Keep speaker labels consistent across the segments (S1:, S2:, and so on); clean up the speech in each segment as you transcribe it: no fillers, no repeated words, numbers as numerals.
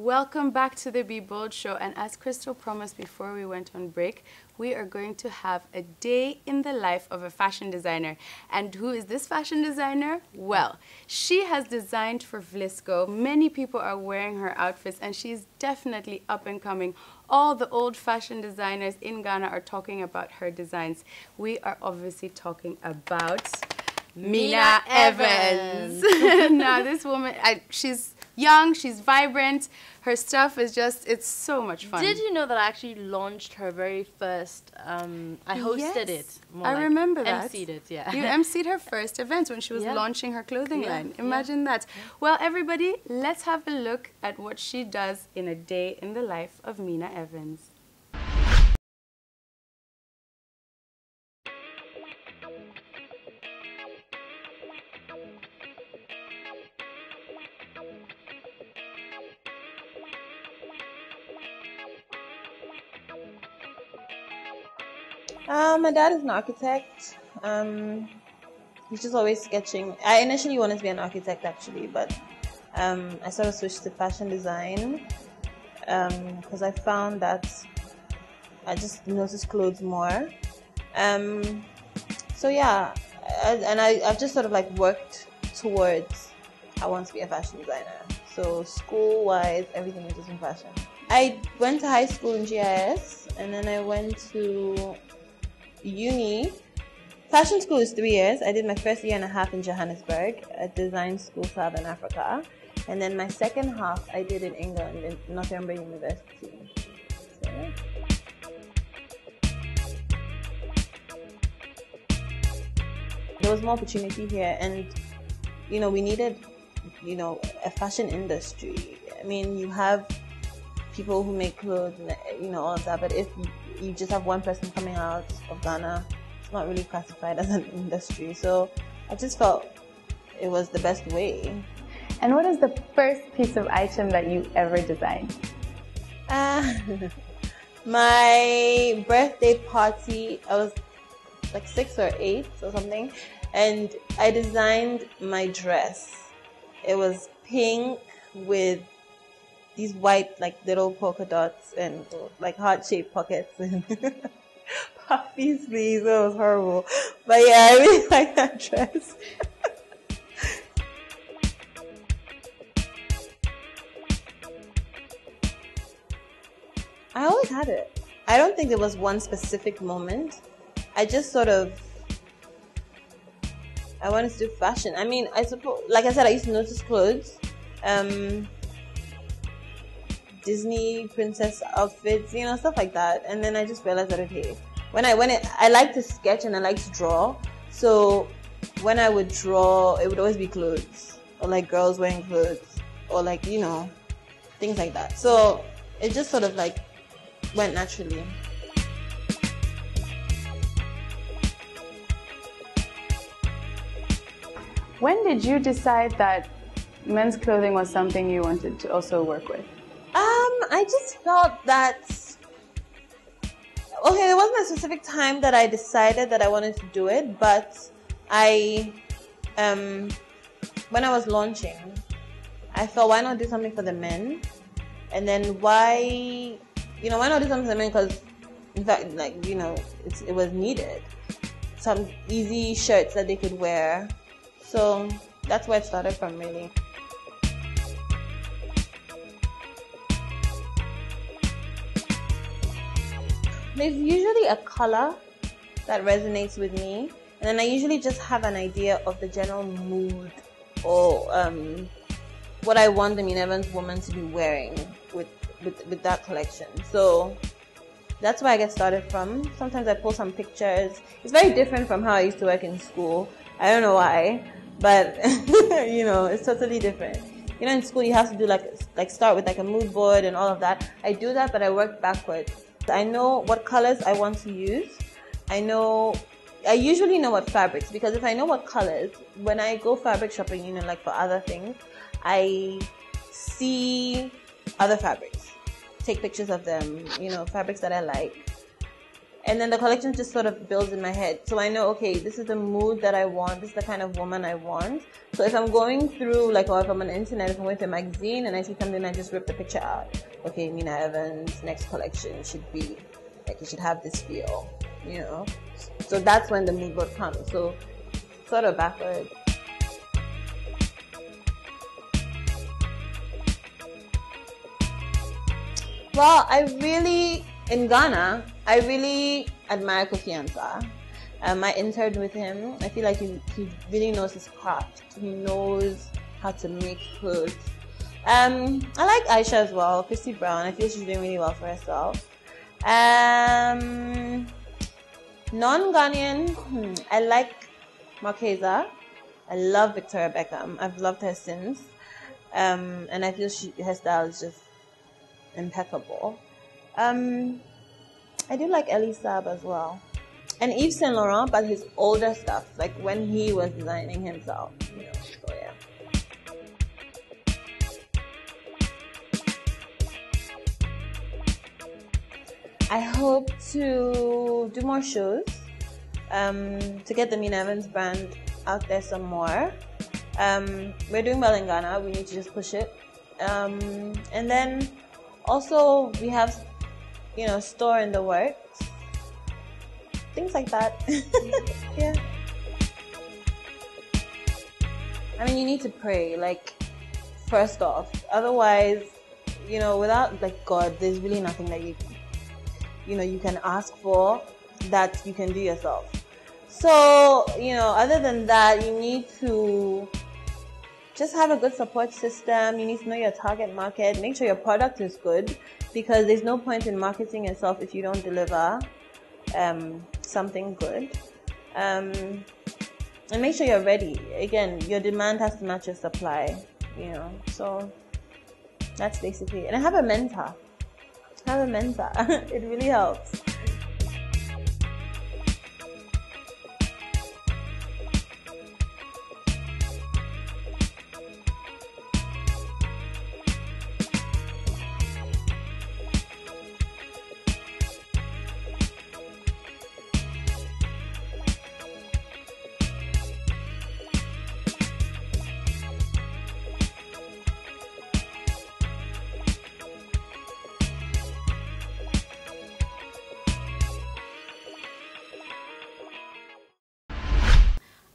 S1: Welcome back to the Be Bold Show, and as Crystal promised before we went on break, we are going to have a day in the life of a fashion designer. And who is this fashion designer? Well, she has designed for Vlisco. Many people are wearing her outfits, and she's definitely up and coming. All the old fashion designers in Ghana are talking about her designs. We are obviously talking about Mina Evans. Now, this woman, she's young, she's vibrant, her stuff is just, it's so much fun.
S2: Did you know that I actually launched her very first, I hosted it.
S1: I remember that.
S2: MC'd it, yeah.
S1: You MC'd her first event when she was launching her clothing line. Imagine that. Well, everybody, let's have a look at what she does in a day in the life of Mina Evans.
S3: My dad is an architect. He's just always sketching. I initially wanted to be an architect actually, but I sort of switched to fashion design because I found that I just noticed clothes more. So yeah, I've just sort of like worked towards I want to be a fashion designer. So school-wise, everything is just in fashion. I went to high school in GIS, and then I went to uni. Fashion school is 3 years. I did my first year and a half in Johannesburg at Design School Southern Africa, and then my second half I did in England in Northumbria University. So, yeah. There was more opportunity here, and we needed a fashion industry. I mean, you have people who make clothes and all of that, but if you just have one person coming out of Ghana, it's not really classified as an industry. So I just felt it was the best way.
S1: And what is the first piece of item that you ever designed?
S3: My birthday party, I was like 6 or 8 or something, and I designed my dress. It was pink with these white like little polka dots and like heart-shaped pockets and puffy sleeves. It was horrible, but yeah, I really like that dress. I always had it. I don't think there was one specific moment. I just sort of I wanted to do fashion. I mean, I suppose, like I said, I used to notice clothes. Disney princess outfits, stuff like that. And then I just realized that, okay, I like to sketch and I like to draw. So when I would draw, it would always be clothes or like girls wearing clothes or like, things like that. So it just sort of like went naturally.
S1: When did you decide that men's clothing was something you wanted to also work with?
S3: I just felt that, okay, there wasn't a specific time that I decided that I wanted to do it, but when I was launching, I felt, why not do something for the men? And then why not do something for the men? Because, in fact, like, it was needed. Some easy shirts that they could wear. So that's where it started from, really. There's usually a color that resonates with me, and then I usually just have an idea of the general mood or what I want the Mina Evans woman to be wearing with that collection. So that's where I get started from. Sometimes I post some pictures. It's very different from how I used to work in school. I don't know why, but it's totally different. In school you have to do like start with like a mood board and all of that. I do that, but I work backwards. I know what colors I want to use. I usually know what fabrics, because if I know what colors, when I go fabric shopping, like for other things, I see other fabrics, take pictures of them, fabrics that I like, And then the collection just sort of builds in my head. So I know, okay, this is the mood that I want. This is the kind of woman I want. So if I'm going through, like, or if I'm on the internet, if I'm going to a magazine and I see something, I just rip the picture out. Okay, Mina Evans, next collection should be, like, it should have this feel, you know? So that's when the mood board comes. So sort of backwards. Well, in Ghana, I really admire Kofi Ansah. I interned with him. I feel like he really knows his craft. He knows how to make clothes. I like Aisha as well, Christy Brown. I feel she's doing really well for herself. Non-Ghanaian, I like Marquesa. I love Victoria Beckham. I've loved her since. And I feel her style is just impeccable. I do like Elie Saab as well. And Yves Saint Laurent, but his older stuff, like when he was designing himself. You know, so yeah. I hope to do more shows, to get the Mina Evans brand out there some more. We're doing well in Ghana. We need to just push it. And then also we have, you know, store in the works. Things like that. Yeah. I mean, you need to pray, like, first off. Otherwise, you know, without, like, God, there's really nothing that you can ask for that you can do yourself. So, you know, other than that, you need to just have a good support system. You need to know your target market. Make sure your product is good, because there's no point in marketing yourself if you don't deliver something good. And make sure you're ready. Again, your demand has to match your supply, you know. So that's basically it. And have a mentor. It really helps.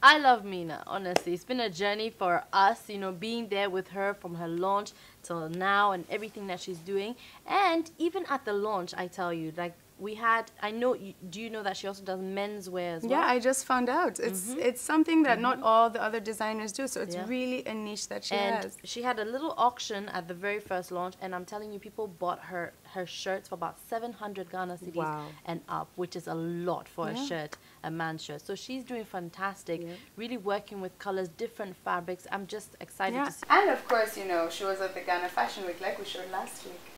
S2: I love Mina, honestly. It's been a journey for us, you know, being there with her from her launch till now and everything that she's doing. And even at the launch, I tell you, like, we had, I know, do you know that she also does menswear as well?
S1: Yeah, I just found out. It's something that not all the other designers do, so it's really a niche that she has.
S2: She had a little auction at the very first launch, and I'm telling you, people bought her shirts for about 700 Ghana cedis and up, which is a lot for a shirt, a man's shirt. So she's doing fantastic, really working with colors, different fabrics. I'm just excited to see.
S1: And of course, you know, she was at the Ghana Fashion Week, like we showed last week.